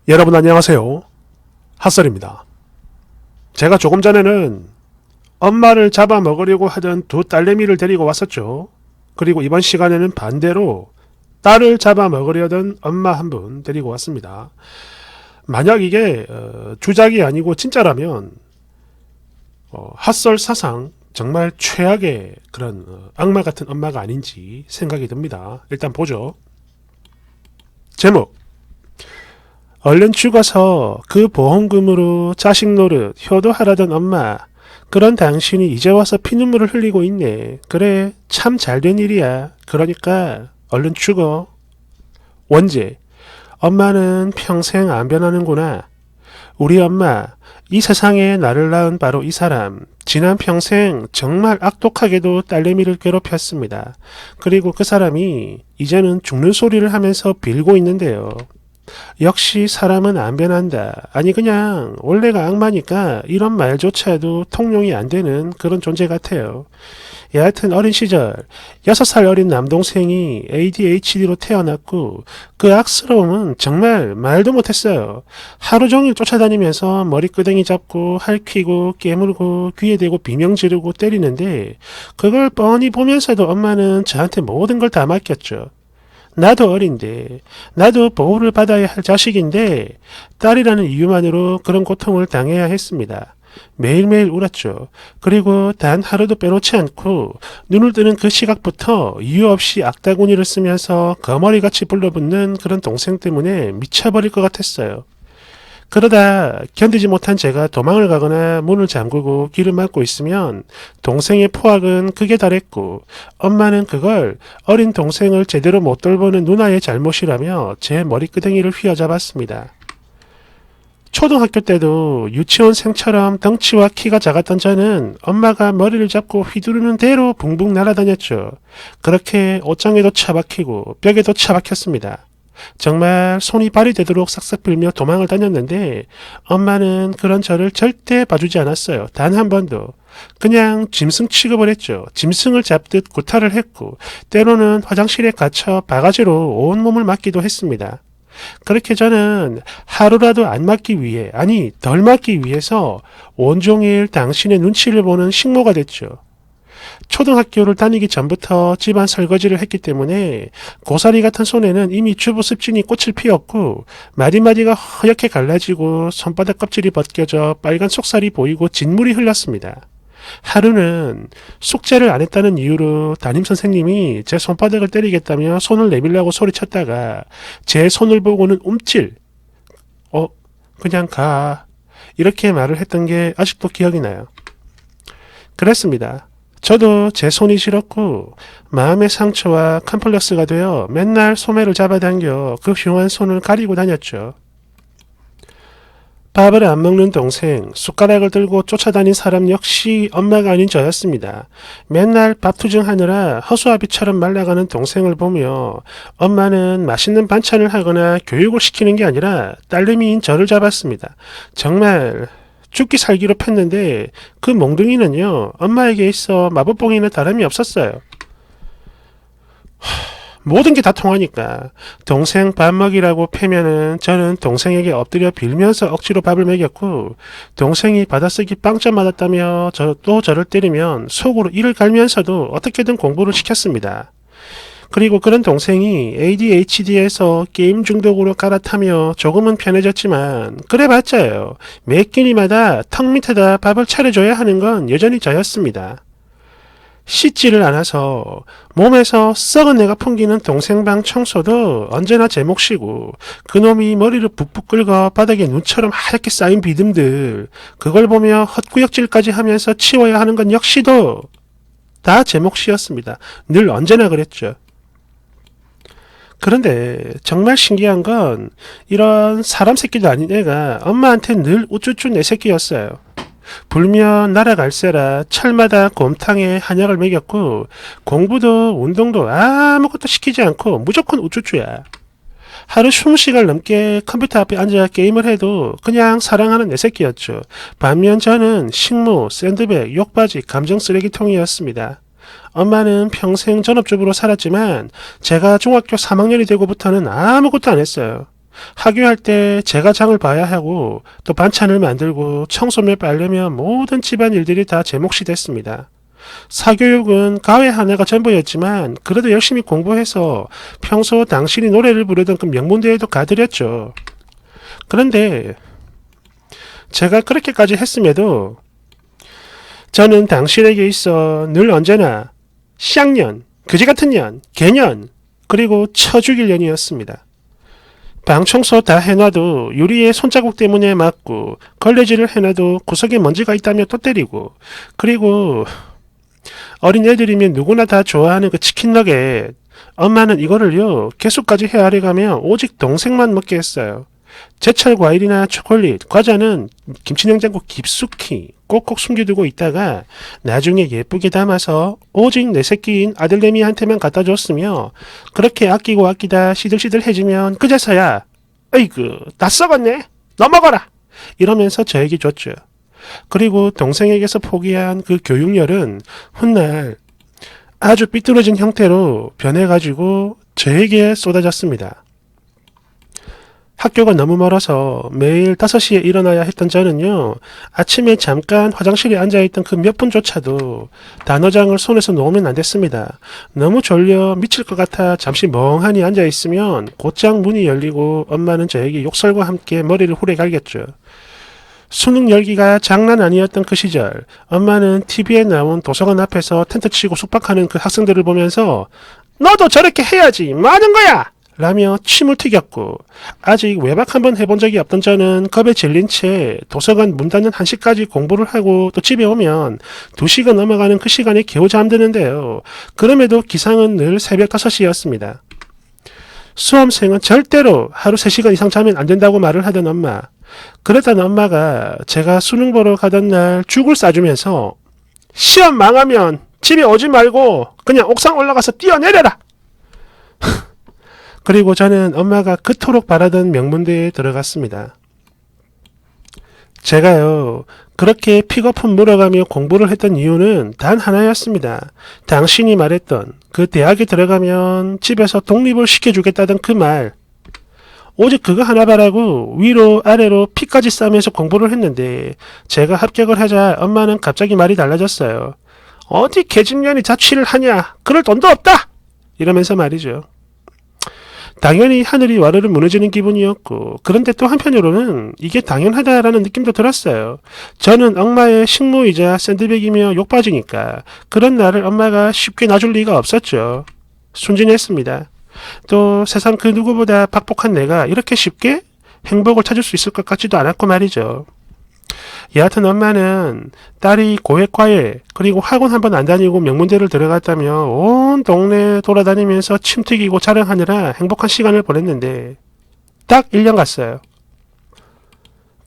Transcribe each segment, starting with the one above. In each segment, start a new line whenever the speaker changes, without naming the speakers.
여러분 안녕하세요. 핫설입니다. 제가 조금 전에는 엄마를 잡아먹으려고 하던 두 딸내미를 데리고 왔었죠. 그리고 이번 시간에는 반대로 딸을 잡아먹으려던 엄마 한 분 데리고 왔습니다. 만약 이게 주작이 아니고 진짜라면 핫설 사상 정말 최악의 그런 악마 같은 엄마가 아닌지 생각이 듭니다. 일단 보죠. 제목, 얼른 죽어서 그 보험금으로 자식 노릇 효도하라던 엄마, 그런 당신이 이제 와서 피눈물을 흘리고 있네. 그래, 참 잘된 일이야. 그러니까 얼른 죽어. 원제, 엄마는 평생 안 변하는구나. 우리 엄마, 이 세상에 나를 낳은 바로 이 사람, 지난 평생 정말 악독하게도 딸내미를 괴롭혔습니다. 그리고 그 사람이 이제는 죽는 소리를 하면서 빌고 있는데요. 역시 사람은 안 변한다. 아니 그냥 원래가 악마니까 이런 말조차도 통용이 안 되는 그런 존재 같아요. 여하튼 어린 시절 6살 어린 남동생이 ADHD로 태어났고 그 악스러움은 정말 말도 못했어요. 하루 종일 쫓아다니면서 머리끄댕이 잡고 핥히고 깨물고 귀에 대고 비명 지르고 때리는데 그걸 뻔히 보면서도 엄마는 저한테 모든 걸 다 맡겼죠. 나도 어린데, 나도 보호를 받아야 할 자식인데 딸이라는 이유만으로 그런 고통을 당해야 했습니다. 매일매일 울었죠. 그리고 단 하루도 빼놓지 않고 눈을 뜨는 그 시각부터 이유 없이 악다구니를 쓰면서 거머리같이 불러붙는 그런 동생 때문에 미쳐버릴 것 같았어요. 그러다 견디지 못한 제가 도망을 가거나 문을 잠그고 귀를 막고 있으면 동생의 포악은 극에 달했고 엄마는 그걸 어린 동생을 제대로 못 돌보는 누나의 잘못이라며 제 머리끄댕이를 휘어잡았습니다. 초등학교 때도 유치원생처럼 덩치와 키가 작았던 저는 엄마가 머리를 잡고 휘두르는 대로 붕붕 날아다녔죠. 그렇게 옷장에도 처박히고 벽에도 처박혔습니다. 정말 손이 발이 되도록 싹싹 빌며 도망을 다녔는데 엄마는 그런 저를 절대 봐주지 않았어요. 단 한 번도. 그냥 짐승 취급을 했죠. 짐승을 잡듯 구타를 했고 때로는 화장실에 갇혀 바가지로 온몸을 맞기도 했습니다. 그렇게 저는 하루라도 안 맞기 위해, 아니 덜 맞기 위해서 온종일 당신의 눈치를 보는 식모가 됐죠. 초등학교를 다니기 전부터 집안 설거지를 했기 때문에 고사리 같은 손에는 이미 주부 습진이 꽃을 피웠고 마디마디가 허옇게 갈라지고 손바닥 껍질이 벗겨져 빨간 속살이 보이고 진물이 흘렀습니다. 하루는 숙제를 안 했다는 이유로 담임선생님이 제 손바닥을 때리겠다며 손을 내밀라고 소리쳤다가 제 손을 보고는 움찔, 그냥 가, 이렇게 말을 했던 게 아직도 기억이 나요. 그랬습니다. 저도 제 손이 싫었고 마음의 상처와 컴플렉스가 되어 맨날 소매를 잡아당겨 그 흉한 손을 가리고 다녔죠. 밥을 안 먹는 동생, 숟가락을 들고 쫓아다닌 사람 역시 엄마가 아닌 저였습니다. 맨날 밥 투정하느라 허수아비처럼 말라가는 동생을 보며 엄마는 맛있는 반찬을 하거나 교육을 시키는 게 아니라 딸내미인 저를 잡았습니다. 정말 죽기 살기로 팼는데 그 몽둥이는요 엄마에게 있어 마법봉이나 다름이 없었어요. 모든 게 다 통하니까 동생 밥 먹이라고 패면은 저는 동생에게 엎드려 빌면서 억지로 밥을 먹였고 동생이 받아쓰기 빵점 맞았다며 또 저를 때리면 속으로 이를 갈면서도 어떻게든 공부를 시켰습니다. 그리고 그런 동생이 ADHD에서 게임 중독으로 갈아타며 조금은 편해졌지만 그래봤자요. 매 끼니마다 턱 밑에다 밥을 차려줘야 하는 건 여전히 저였습니다. 씻지를 않아서 몸에서 썩은 내가 풍기는 동생 방 청소도 언제나 제 몫이고 그놈이 머리를 붓붓 긁어 바닥에 눈처럼 하얗게 쌓인 비듬들 그걸 보며 헛구역질까지 하면서 치워야 하는 건 역시도 다 제 몫이었습니다. 늘 언제나 그랬죠. 그런데 정말 신기한 건 이런 사람 새끼도 아닌 애가 엄마한테 늘 우쭈쭈 내 새끼였어요. 불면 날아갈세라 철마다 곰탕에 한약을 먹였고 공부도 운동도 아무것도 시키지 않고 무조건 우쭈쭈야. 하루 20시간 넘게 컴퓨터 앞에 앉아 게임을 해도 그냥 사랑하는 내 새끼였죠. 반면 저는 식모, 샌드백, 욕바지, 감정 쓰레기통이었습니다. 엄마는 평생 전업주부로 살았지만 제가 중학교 3학년이 되고부터는 아무것도 안 했어요. 하교할 때 제가 장을 봐야 하고 또 반찬을 만들고 청소며 빨래며 모든 집안 일들이 다 제 몫이 됐습니다. 사교육은 가회 하나가 전부였지만 그래도 열심히 공부해서 평소 당신이 노래를 부르던 그 명문대에도 가드렸죠. 그런데 제가 그렇게까지 했음에도 저는 당신에게 있어 늘 언제나 쌍년, 그지같은 년, 개년, 그리고 쳐죽일 년이었습니다. 방 청소 다 해놔도 유리에 손자국 때문에 맞고 걸레질을 해놔도 구석에 먼지가 있다며 또 때리고 그리고 어린 애들이면 누구나 다 좋아하는 그 치킨 너겟 엄마는 이거를요 개수까지 헤아려가며 오직 동생만 먹게 했어요. 제철 과일이나 초콜릿, 과자는 김치냉장고 깊숙이 꼭꼭 숨겨두고 있다가 나중에 예쁘게 담아서 오직 내 새끼인 아들내미한테만 갖다 줬으며 그렇게 아끼고 아끼다 시들시들해지면 그제서야 어이구 다 썩었네 너 먹어라 이러면서 저에게 줬죠. 그리고 동생에게서 포기한 그 교육열은 훗날 아주 삐뚤어진 형태로 변해가지고 저에게 쏟아졌습니다. 학교가 너무 멀어서 매일 5시에 일어나야 했던 저는요. 아침에 잠깐 화장실에 앉아있던 그 몇 분조차도 단어장을 손에서 놓으면 안 됐습니다. 너무 졸려 미칠 것 같아 잠시 멍하니 앉아있으면 곧장 문이 열리고 엄마는 저에게 욕설과 함께 머리를 후레 갈겼죠. 수능 열기가 장난 아니었던 그 시절 엄마는 TV에 나온 도서관 앞에서 텐트 치고 숙박하는 그 학생들을 보면서 너도 저렇게 해야지 뭐 하는 거야 라며 침을 튀겼고 아직 외박 한번 해본 적이 없던 저는 겁에 질린 채 도서관 문 닫는 1시까지 공부를 하고 또 집에 오면 2시가 넘어가는 그 시간에 겨우 잠드는데요. 그럼에도 기상은 늘 새벽 5시였습니다. 수험생은 절대로 하루 3시간 이상 자면 안 된다고 말을 하던 엄마. 그러던 엄마가 제가 수능 보러 가던 날 죽을 싸주면서 시험 망하면 집에 오지 말고 그냥 옥상 올라가서 뛰어내려라. 그리고 저는 엄마가 그토록 바라던 명문대에 들어갔습니다. 제가요 그렇게 픽업은 물어가며 공부를 했던 이유는 단 하나였습니다. 당신이 말했던 그 대학에 들어가면 집에서 독립을 시켜주겠다던 그 말. 오직 그거 하나 바라고 위로 아래로 피까지 싸면서 공부를 했는데 제가 합격을 하자 엄마는 갑자기 말이 달라졌어요. 어디 계집년이 자취를 하냐 그럴 돈도 없다 이러면서 말이죠. 당연히 하늘이 와르르 무너지는 기분이었고 그런데 또 한편으로는 이게 당연하다라는 느낌도 들었어요. 저는 엄마의 식모이자 샌드백이며 욕받으니까 그런 나를 엄마가 쉽게 놔줄 리가 없었죠. 순진했습니다. 또 세상 그 누구보다 박복한 내가 이렇게 쉽게 행복을 찾을 수 있을 것 같지도 않았고 말이죠. 여하튼 엄마는 딸이 고액과외 그리고 학원 한번 안 다니고 명문대를 들어갔다며 온 동네 돌아다니면서 침 튀기고 자랑하느라 행복한 시간을 보냈는데 딱 1년 갔어요.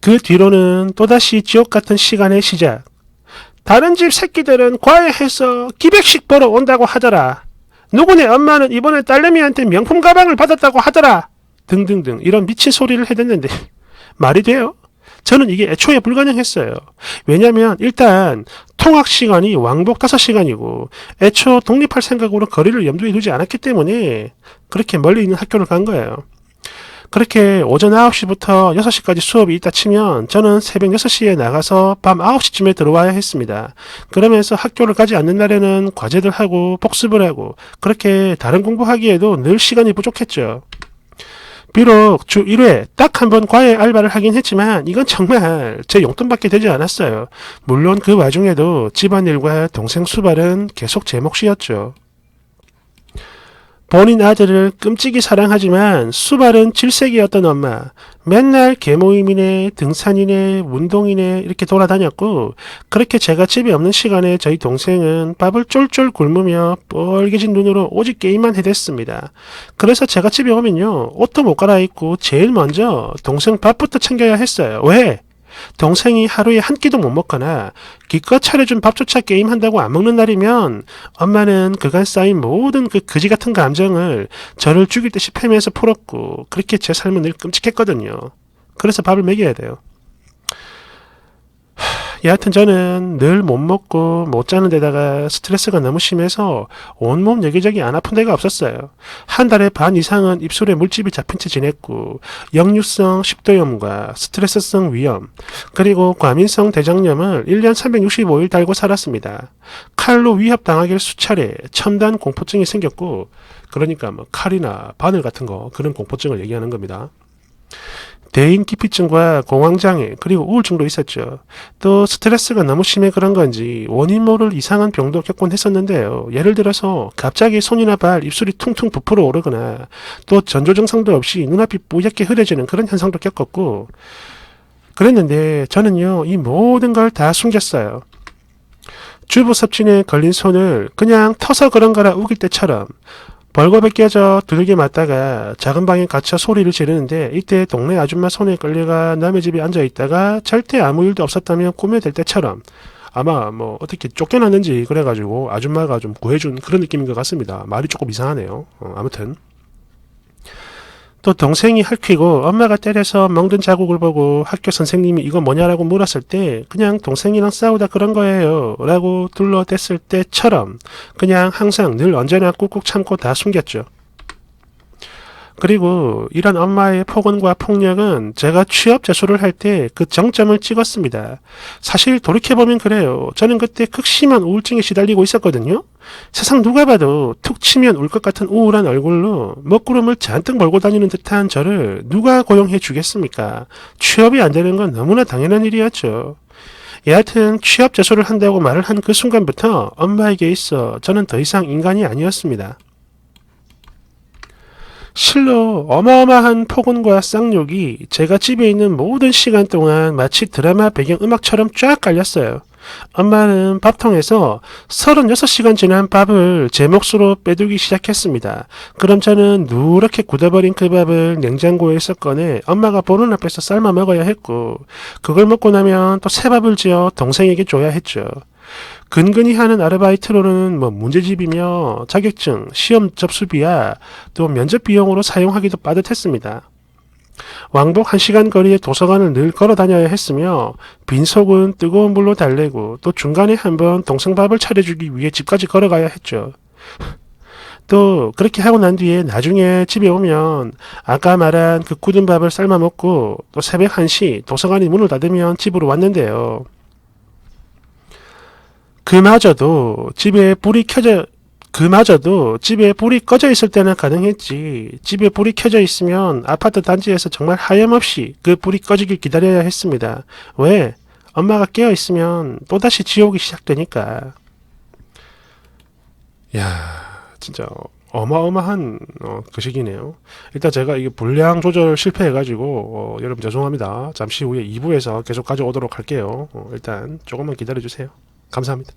그 뒤로는 또다시 지옥 같은 시간의 시작. 다른 집 새끼들은 과외해서 기백씩 벌어 온다고 하더라. 누구네 엄마는 이번에 딸내미한테 명품 가방을 받았다고 하더라. 등등등 이런 미친 소리를 해댔는데 말이 돼요? 저는 이게 애초에 불가능했어요. 왜냐면 일단 통학 시간이 왕복 5시간이고 애초 독립할 생각으로 거리를 염두에 두지 않았기 때문에 그렇게 멀리 있는 학교를 간 거예요. 그렇게 오전 9시부터 6시까지 수업이 있다 치면 저는 새벽 6시에 나가서 밤 9시쯤에 들어와야 했습니다. 그러면서 학교를 가지 않는 날에는 과제들 하고 복습을 하고 그렇게 다른 공부하기에도 늘 시간이 부족했죠. 비록 주 1회 딱 한 번 과외 알바를 하긴 했지만 이건 정말 제 용돈밖에 되지 않았어요. 물론 그 와중에도 집안일과 동생 수발은 계속 제 몫이었죠. 본인 아들을 끔찍이 사랑하지만 수발은 질색이었던 엄마. 맨날 개모임이네 등산이네 운동이네 이렇게 돌아다녔고 그렇게 제가 집에 없는 시간에 저희 동생은 밥을 쫄쫄 굶으며 뻘개진 눈으로 오직 게임만 해댔습니다. 그래서 제가 집에 오면요 옷도 못 갈아입고 제일 먼저 동생 밥부터 챙겨야 했어요. 왜? 동생이 하루에 한 끼도 못 먹거나 기껏 차려준 밥조차 게임한다고 안 먹는 날이면 엄마는 그간 쌓인 모든 그 그지 같은 감정을 저를 죽일 듯이 패면서 풀었고 그렇게 제 삶은 늘 끔찍했거든요. 그래서 밥을 먹여야 돼요. 여하튼 저는 늘 못 먹고 못 자는 데다가 스트레스가 너무 심해서 온몸 여기저기 안 아픈 데가 없었어요. 한 달에 반 이상은 입술에 물집이 잡힌 채 지냈고 역류성 식도염과 스트레스성 위염 그리고 과민성 대장염을 1년 365일 달고 살았습니다. 칼로 위협당하길 수차례 첨단 공포증이 생겼고 그러니까 뭐 칼이나 바늘 같은 거 그런 공포증을 얘기하는 겁니다. 대인기피증과 공황장애 그리고 우울증도 있었죠. 또 스트레스가 너무 심해 그런 건지 원인 모를 이상한 병도 겪곤 했었는데요. 예를 들어서 갑자기 손이나 발, 입술이 퉁퉁 부풀어 오르거나 또 전조 증상도 없이 눈앞이 뿌옇게 흐려지는 그런 현상도 겪었고 그랬는데 저는요 이 모든 걸 다 숨겼어요. 주부 섭진에 걸린 손을 그냥 터서 그런 거라 우길 때처럼 벌거벗 껴져 두들겨 맞다가 작은 방에 갇혀 소리를 지르는데 이때 동네 아줌마 손에 끌려가 남의 집에 앉아있다가 절대 아무 일도 없었다면 꾸며댈 때처럼 아마 뭐 어떻게 쫓겨났는지 그래가지고 아줌마가 좀 구해준 그런 느낌인 것 같습니다. 말이 조금 이상하네요. 아무튼 또 동생이 핥히고 엄마가 때려서 멍든 자국을 보고 학교 선생님이 이거 뭐냐라고 물었을 때 그냥 동생이랑 싸우다 그런 거예요 라고 둘러댔을 때처럼 그냥 항상 늘 언제나 꾹꾹 참고 다 숨겼죠. 그리고 이런 엄마의 폭언과 폭력은 제가 취업 재수를 할 때 그 정점을 찍었습니다. 사실 돌이켜보면 그래요. 저는 그때 극심한 우울증에 시달리고 있었거든요. 세상 누가 봐도 툭 치면 울 것 같은 우울한 얼굴로 먹구름을 잔뜩 몰고 다니는 듯한 저를 누가 고용해 주겠습니까? 취업이 안 되는 건 너무나 당연한 일이었죠. 여하튼 취업 재수를 한다고 말을 한 그 순간부터 엄마에게 있어 저는 더 이상 인간이 아니었습니다. 실로 어마어마한 폭언과 쌍욕이 제가 집에 있는 모든 시간 동안 마치 드라마 배경음악처럼 쫙 깔렸어요. 엄마는 밥통에서 36시간 지난 밥을 제 몫으로 빼두기 시작했습니다. 그럼 저는 누렇게 굳어버린 그 밥을 냉장고에서 꺼내 엄마가 보는 앞에서 삶아 먹어야 했고 그걸 먹고 나면 또 새 밥을 지어 동생에게 줘야 했죠. 근근히 하는 아르바이트로는 뭐 문제집이며 자격증, 시험 접수비야 또 면접 비용으로 사용하기도 빠듯했습니다. 왕복 1시간 거리의 도서관을 늘 걸어 다녀야 했으며 빈속은 뜨거운 물로 달래고 또 중간에 한번 동생 밥을 차려주기 위해 집까지 걸어가야 했죠. 또 그렇게 하고 난 뒤에 나중에 집에 오면 아까 말한 그 굳은 밥을 삶아 먹고 또 새벽 1시 도서관이 문을 닫으면 집으로 왔는데요. 그마저도 집에 불이 꺼져 있을 때는 가능했지. 집에 불이 켜져 있으면 아파트 단지에서 정말 하염없이 그 불이 꺼지길 기다려야 했습니다. 왜? 엄마가 깨어 있으면 또다시 지옥이 시작되니까. 야, 진짜 어마어마한 그 시기네요. 일단 제가 이게 분량 조절 실패해가지고 여러분 죄송합니다. 잠시 후에 2부에서 계속 가져오도록 할게요. 일단 조금만 기다려주세요. 감사합니다.